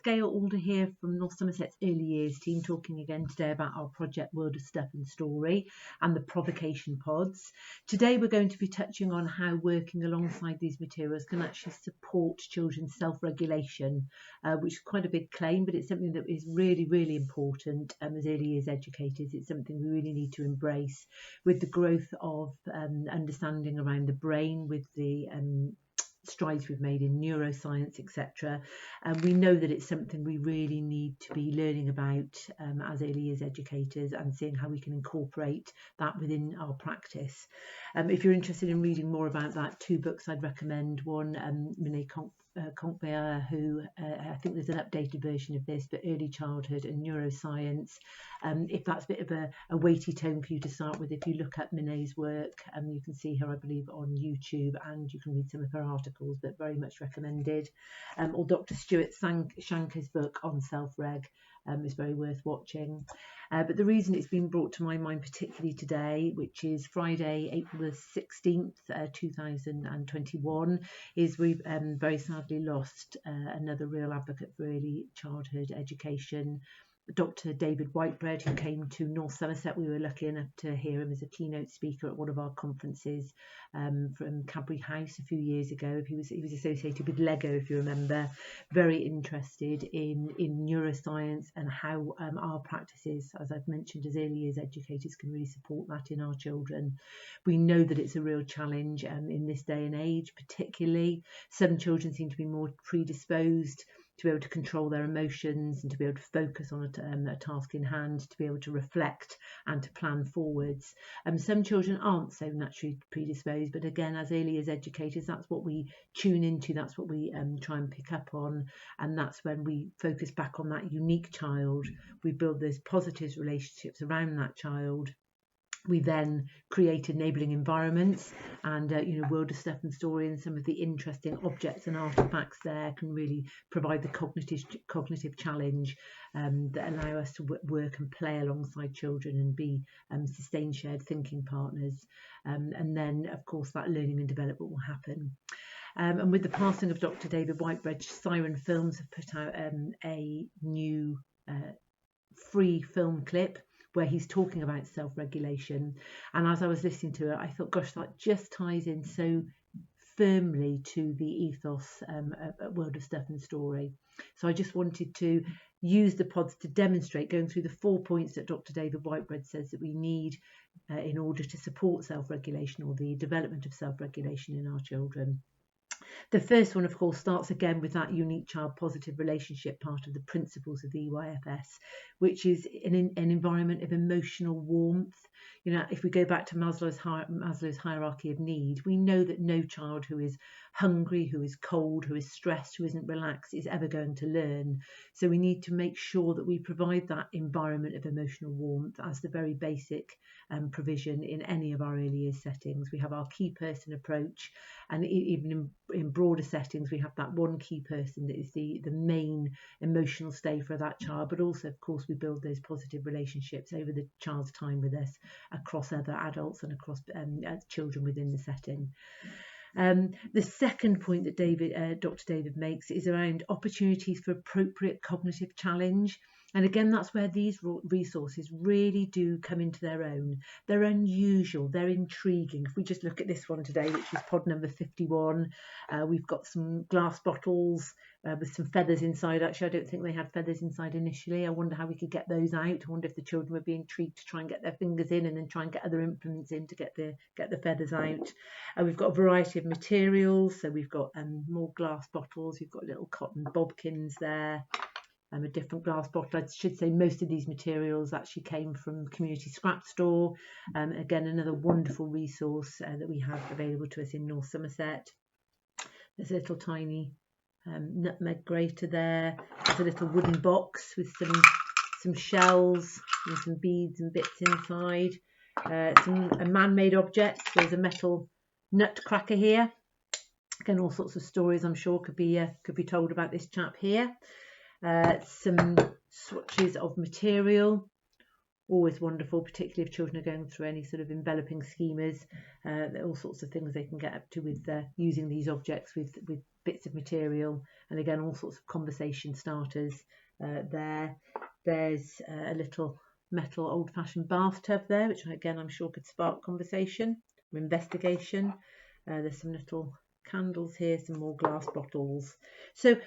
Gail Alder here from North Somerset's Early Years team, talking again today about our project World of Stuff and Story and the provocation pods. Today we're going to be touching on how working alongside these materials can actually support children's self-regulation, which is quite a big claim, but it's something that is really, really important as early years educators. It's something we really need to embrace with the growth of understanding around the brain, with the strides we've made in neuroscience, etc. And we know that it's something we really need to be learning about as early years educators, and seeing how we can incorporate that within our practice. If you're interested in reading more about that, two books I'd recommend. One, Conquer, who I think there's an updated version of this, but Early Childhood and Neuroscience. If that's a bit of a weighty tone for you to start with, if you look at Minet's work, you can see her, I believe, on YouTube, and you can read some of her articles, but very much recommended. Or Dr. Stuart Shanker's book on self-reg is very worth watching. But the reason it's been brought to my mind particularly today, which is Friday, April the 16th, 2021, is we've very sadly lost another real advocate for early childhood education, Dr. David Whitebread, who came to North Somerset. We were lucky enough to hear him as a keynote speaker at one of our conferences from Cadbury House a few years ago. He was associated with Lego, if you remember, very interested in neuroscience and how our practices, as I've mentioned, as early years educators, can really support that in our children. We know that it's a real challenge in this day and age, particularly. Some children seem to be more predisposed to be able to control their emotions and to be able to focus on a task in hand, to be able to reflect and to plan forwards. Some children aren't so naturally predisposed, but again, as early as educators, that's what we tune into, that's what we try and pick up on, and that's when we focus back on that unique child. We build those positive relationships around that child. We then create enabling environments, and World of Stuff and Story and some of the interesting objects and artifacts there can really provide the cognitive challenge that allow us to work and play alongside children and be sustained shared thinking partners. And then, of course, that learning and development will happen. And with the passing of Dr. David Whitebread, Siren Films have put out a new free film clip where he's talking about self-regulation. And as I was listening to it, I thought, gosh, that just ties in so firmly to the ethos at World of Stuff and Story. So I just wanted to use the pods to demonstrate, going through the 4 points that Dr. David Whitebread says that we need in order to support self-regulation, or the development of self-regulation in our children. The first one, of course, starts again with that unique child positive relationship part of the principles of the EYFS, which is an environment of emotional warmth. If we go back to Maslow's hierarchy of need, we know that no child who is hungry, who is cold, who is stressed, who isn't relaxed is ever going to learn. So we need to make sure that we provide that environment of emotional warmth as the very basic provision in any of our early years settings. We have our key person approach, and even in broader settings, we have that one key person that is the main emotional stay for that child. But also, of course, we build those positive relationships over the child's time with us, across other adults and across children within the setting. The second point that Dr. David makes is around opportunities for appropriate cognitive challenge. And again, that's where these resources really do come into their own. They're unusual, they're intriguing. If we just look at this one today, which is pod number 51, we've got some glass bottles with some feathers inside. Actually, I don't think they had feathers inside initially. I wonder how we could get those out. I wonder if the children would be intrigued to try and get their fingers in and then try and get other implements in to get the feathers out. We've got a variety of materials. So we've got more glass bottles. We've got little cotton bodkins there. A different glass bottle. I should say most of these materials actually came from Community Scrap Store. Again, another wonderful resource that we have available to us in North Somerset. There's a little tiny nutmeg grater there. There's a little wooden box with some shells and some beads and bits inside. A man-made object. There's a metal nutcracker here. Again, all sorts of stories I'm sure could be told about this chap here. Some swatches of material, always wonderful, particularly if children are going through any sort of enveloping schemas. There are all sorts of things they can get up to with using these objects with bits of material, and again all sorts of conversation starters there. There's a little metal old-fashioned bathtub there, which again I'm sure could spark conversation or investigation. There's some little candles here, some more glass bottles. So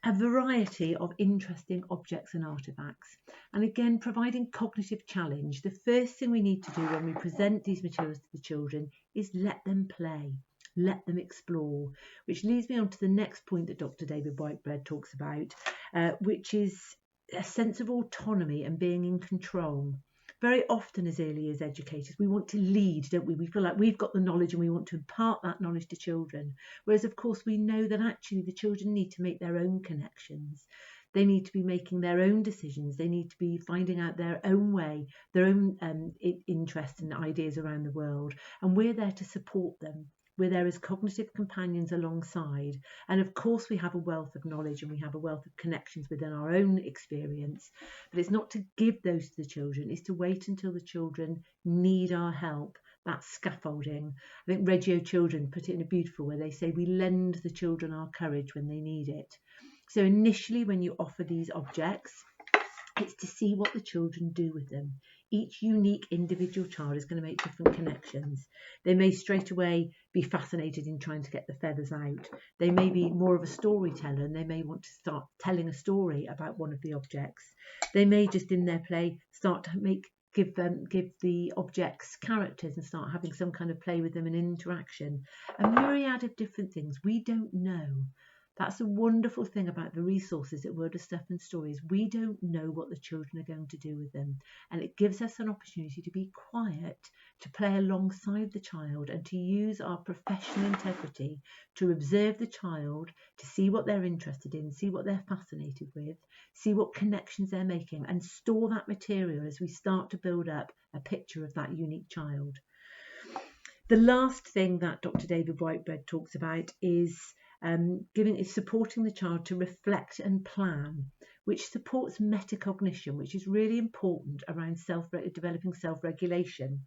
a variety of interesting objects and artefacts. And again, providing cognitive challenge. The first thing we need to do when we present these materials to the children is let them play, let them explore, which leads me on to the next point that Dr. David Whitebread talks about, which is a sense of autonomy and being in control. Very often as early as educators, we want to lead, don't we? We feel like we've got the knowledge and we want to impart that knowledge to children. Whereas, of course, we know that actually the children need to make their own connections. They need to be making their own decisions. They need to be finding out their own way, their own interests and ideas around the world. And we're there to support them. We're there as cognitive companions alongside. And of course, we have a wealth of knowledge and we have a wealth of connections within our own experience. But it's not to give those to the children, it's to wait until the children need our help. That's scaffolding. I think Reggio Children put it in a beautiful way. They say we lend the children our courage when they need it. So initially, when you offer these objects, it's to see what the children do with them. Each unique individual child is going to make different connections. They may straight away be fascinated in trying to get the feathers out. They may be more of a storyteller and they may want to start telling a story about one of the objects. They may just in their play start to give the objects characters and start having some kind of play with them and interaction. A myriad of different things. We don't know. That's a wonderful thing about the resources at Word of Stuff and Stories. We don't know what the children are going to do with them. And it gives us an opportunity to be quiet, to play alongside the child and to use our professional integrity to observe the child, to see what they're interested in, see what they're fascinated with, see what connections they're making and store that material as we start to build up a picture of that unique child. The last thing that Dr. David Whitebread talks about is supporting the child to reflect and plan, which supports metacognition, which is really important around developing self-regulation.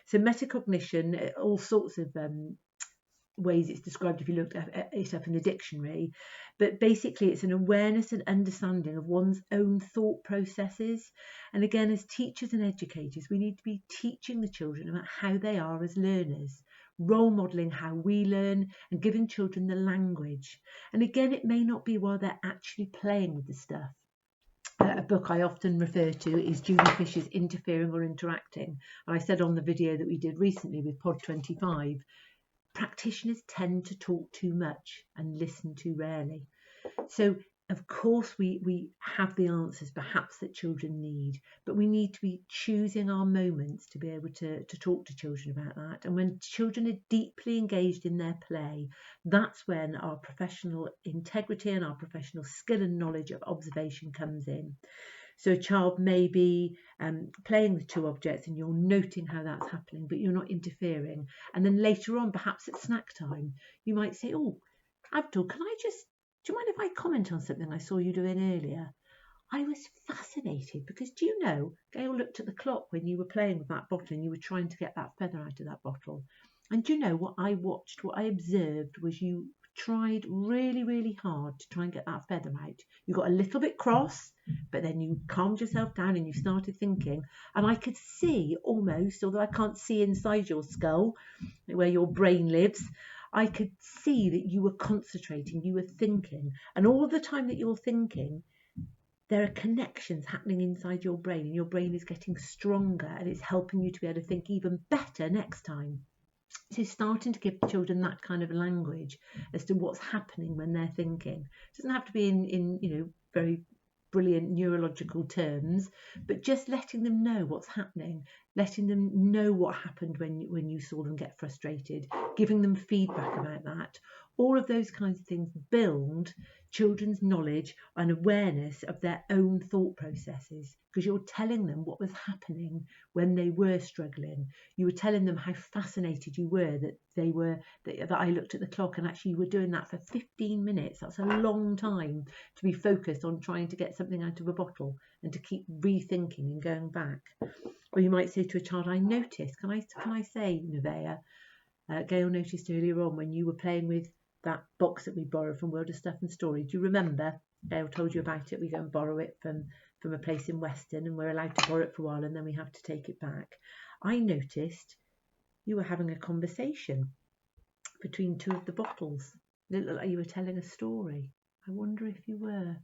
So metacognition, all sorts of ways it's described if you look it up in the dictionary, but basically it's an awareness and understanding of one's own thought processes. And again, as teachers and educators, we need to be teaching the children about how they are as learners, role modelling how we learn and giving children the language. And again, it may not be while they're actually playing with the stuff. A book I often refer to is Julie Fisher's Interfering or Interacting. And I said on the video that we did recently with Pod 25, practitioners tend to talk too much and listen too rarely. So of course we have the answers perhaps that children need, but we need to be choosing our moments to be able to talk to children about that. And when children are deeply engaged in their play, that's when our professional integrity and our professional skill and knowledge of observation comes in. So a child may be playing with two objects and you're noting how that's happening, but you're not interfering. And then later on, perhaps at snack time, you might say, oh, Abdul, do you mind if I comment on something I saw you doing earlier? I was fascinated because, do you know, Gail looked at the clock when you were playing with that bottle and you were trying to get that feather out of that bottle. And do you know what I watched, what I observed was you tried really, really hard to try and get that feather out. You got a little bit cross, but then you calmed yourself down and you started thinking. And I could see almost, although I can't see inside your skull, where your brain lives, I could see that you were concentrating, you were thinking. And all the time that you're thinking, there are connections happening inside your brain and your brain is getting stronger and it's helping you to be able to think even better next time. So starting to give children that kind of language as to what's happening when they're thinking. It doesn't have to be in very brilliant neurological terms, but just letting them know what's happening, letting them know what happened when you saw them get frustrated, giving them feedback about that. All of those kinds of things build children's knowledge and awareness of their own thought processes, because you're telling them what was happening when they were struggling. You were telling them how fascinated you were that I looked at the clock and actually you were doing that for 15 minutes. That's a long time to be focused on trying to get something out of a bottle and to keep rethinking and going back. Or you might say to a child, I noticed, can I say, Nevaeh, Gail noticed earlier on when you were playing with that box that we borrow from World of Stuff and Story. Do you remember? Gail told you about it. We go and borrow it from a place in Weston, and we're allowed to borrow it for a while and then we have to take it back. I noticed you were having a conversation between two of the bottles. It looked like you were telling a story. I wonder if you were.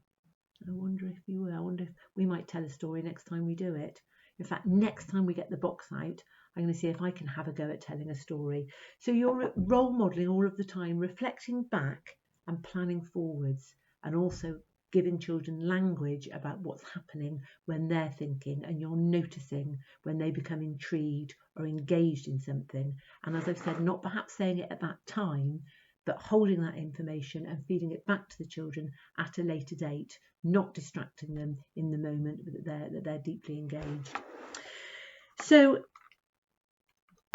I wonder if we might tell a story next time we do it. In fact, next time we get the box out, I'm going to see if I can have a go at telling a story. So you're role modelling all of the time, reflecting back and planning forwards, and also giving children language about what's happening when they're thinking, and you're noticing when they become intrigued or engaged in something. And as I've said, not perhaps saying it at that time, but holding that information and feeding it back to the children at a later date, not distracting them in the moment that they're deeply engaged. So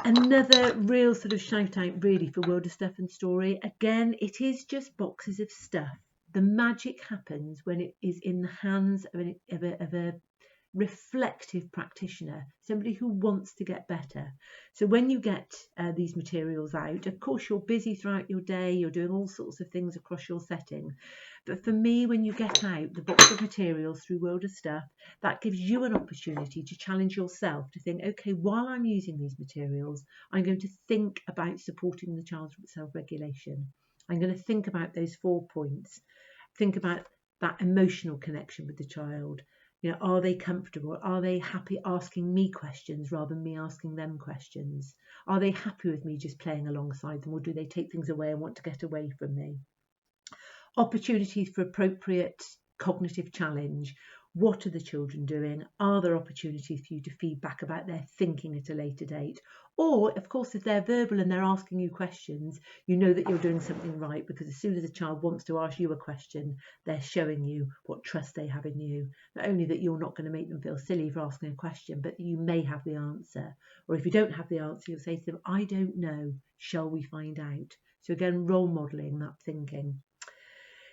another real sort of shout out really for World of Stuff and Story. Again, it is just boxes of stuff. The magic happens when it is in the hands of a reflective practitioner, somebody who wants to get better. So when you get these materials out, of course you're busy throughout your day, you're doing all sorts of things across your setting, but for me, when you get out the box of materials through World of Stuff, that gives you an opportunity to challenge yourself, to think, okay, while I'm using these materials, I'm going to think about supporting the child's self-regulation. I'm going to think about those 4 points, think about that emotional connection with the child. You know, are they comfortable? Are they happy asking me questions rather than me asking them questions? Are they happy with me just playing alongside them, or do they take things away and want to get away from me? Opportunities for appropriate cognitive challenge. What are the children doing? Are there opportunities for you to feed back about their thinking at a later date? Or, of course, if they're verbal and they're asking you questions, you know that you're doing something right, because as soon as a child wants to ask you a question, they're showing you what trust they have in you. Not only that you're not going to make them feel silly for asking a question, but you may have the answer. Or if you don't have the answer, you'll say to them, I don't know, shall we find out? So again, role modelling that thinking.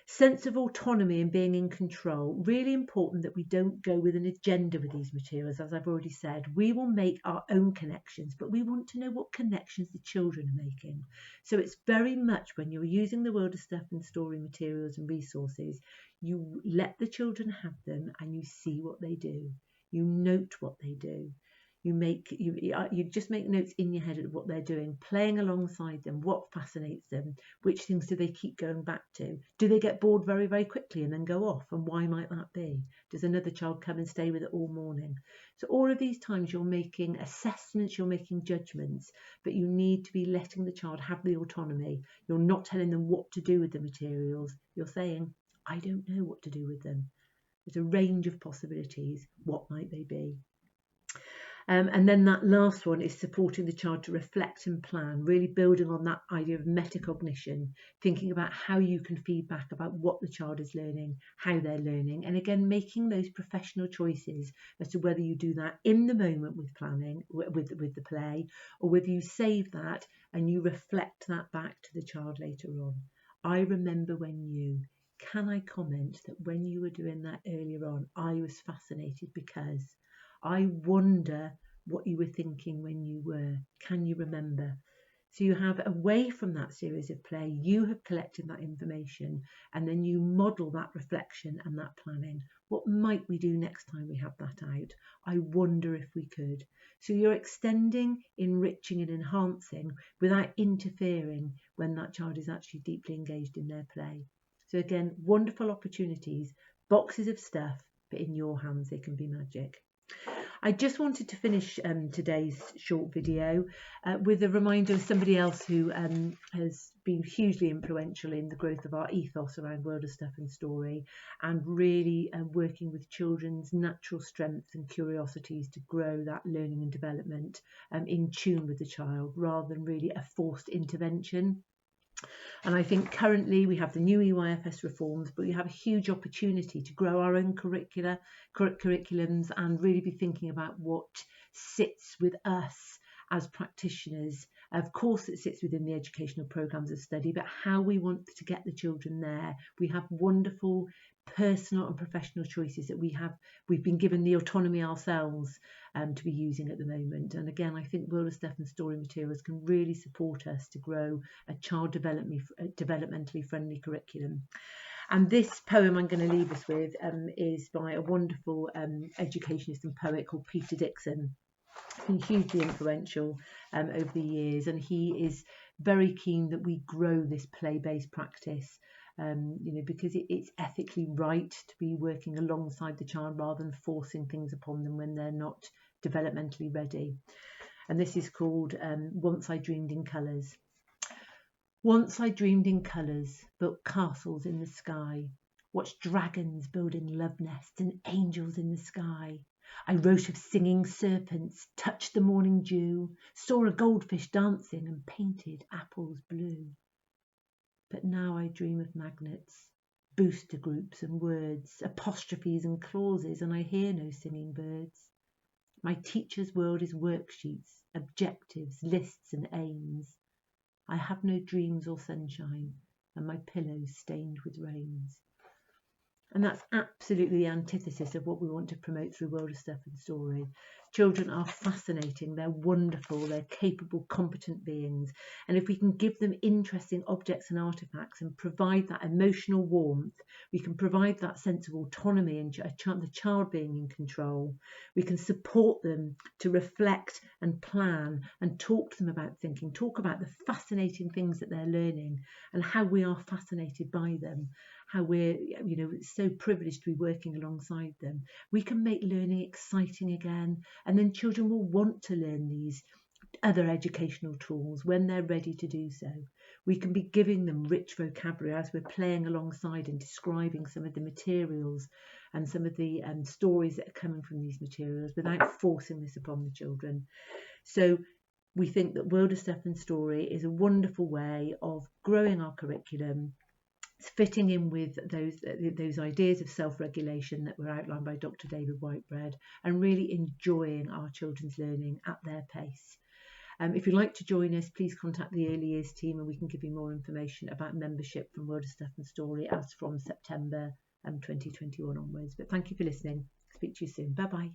Sense of autonomy and being in control. Really important that we don't go with an agenda with these materials. As I've already said, we will make our own connections, but we want to know what connections the children are making. So it's very much when you're using the World of Stuff and Story materials and resources, you let the children have them and you see what they do. You note what they do. You just make notes in your head of what they're doing, playing alongside them, what fascinates them, which things do they keep going back to? Do they get bored very, very quickly and then go off? And why might that be? Does another child come and stay with it all morning? So all of these times you're making assessments, you're making judgments, but you need to be letting the child have the autonomy. You're not telling them what to do with the materials. You're saying, I don't know what to do with them. There's a range of possibilities. What might they be? And then that last one is supporting the child to reflect and plan, really building on that idea of metacognition, thinking about how you can feed back about what the child is learning, how they're learning, and again, making those professional choices as to whether you do that in the moment with planning, with the play, or whether you save that and you reflect that back to the child later on. I remember when you... Can I comment that when you were doing that earlier on, I was fascinated because I wonder what you were thinking when you were. Can you remember? So you have, away from that series of play, you have collected that information and then you model that reflection and that planning. What might we do next time we have that out? I wonder if we could. So you're extending, enriching and enhancing without interfering when that child is actually deeply engaged in their play. So again, wonderful opportunities, boxes of stuff, but in your hands they can be magic. I just wanted to finish today's short video with a reminder of somebody else who has been hugely influential in the growth of our ethos around World of Stuff and Story, and really working with children's natural strengths and curiosities to grow that learning and development in tune with the child, rather than really a forced intervention. And I think currently we have the new EYFS reforms, but we have a huge opportunity to grow our own curriculums and really be thinking about what sits with us as practitioners. Of course, it sits within the educational programmes of study, but how we want to get the children there. We have wonderful personal and professional choices that we've been given the autonomy ourselves to be using at the moment. And again, I think World of Stuff and Story materials can really support us to grow a child developmentally friendly curriculum. And this poem I'm going to leave us with is by a wonderful educationist and poet called Peter Dixon. He's been hugely influential over the years, and he is very keen that we grow this play-based practice, because it's ethically right to be working alongside the child rather than forcing things upon them when they're not developmentally ready. And this is called Once I Dreamed in Colours. Once I dreamed in colours, built castles in the sky, watched dragons building love nests and angels in the sky. I wrote of singing serpents, touched the morning dew, saw a goldfish dancing and painted apples blue. But now I dream of magnets, booster groups and words, apostrophes and clauses, and I hear no singing birds. My teacher's world is worksheets, objectives, lists and aims. I have no dreams or sunshine, and my pillow's stained with rains. And that's absolutely the antithesis of what we want to promote through World of Stuff and Story. Children are fascinating, they're wonderful, they're capable, competent beings. And if we can give them interesting objects and artefacts and provide that emotional warmth, we can provide that sense of autonomy and the child being in control. We can support them to reflect and plan and talk to them about thinking, talk about the fascinating things that they're learning and how we are fascinated by them, how we're so privileged to be working alongside them. We can make learning exciting again, and then children will want to learn these other educational tools when they're ready to do so. We can be giving them rich vocabulary as we're playing alongside and describing some of the materials and some of the stories that are coming from these materials without forcing this upon the children. So we think that World of Stuff and Story is a wonderful way of growing our curriculum. It's fitting in with those ideas of self-regulation that were outlined by Dr. David Whitebread, and really enjoying our children's learning at their pace. If you'd like to join us, please contact the early years team and we can give you more information about membership from World of Stuff and Story as from September 2021 onwards. But thank you for listening. Speak to you soon. Bye bye.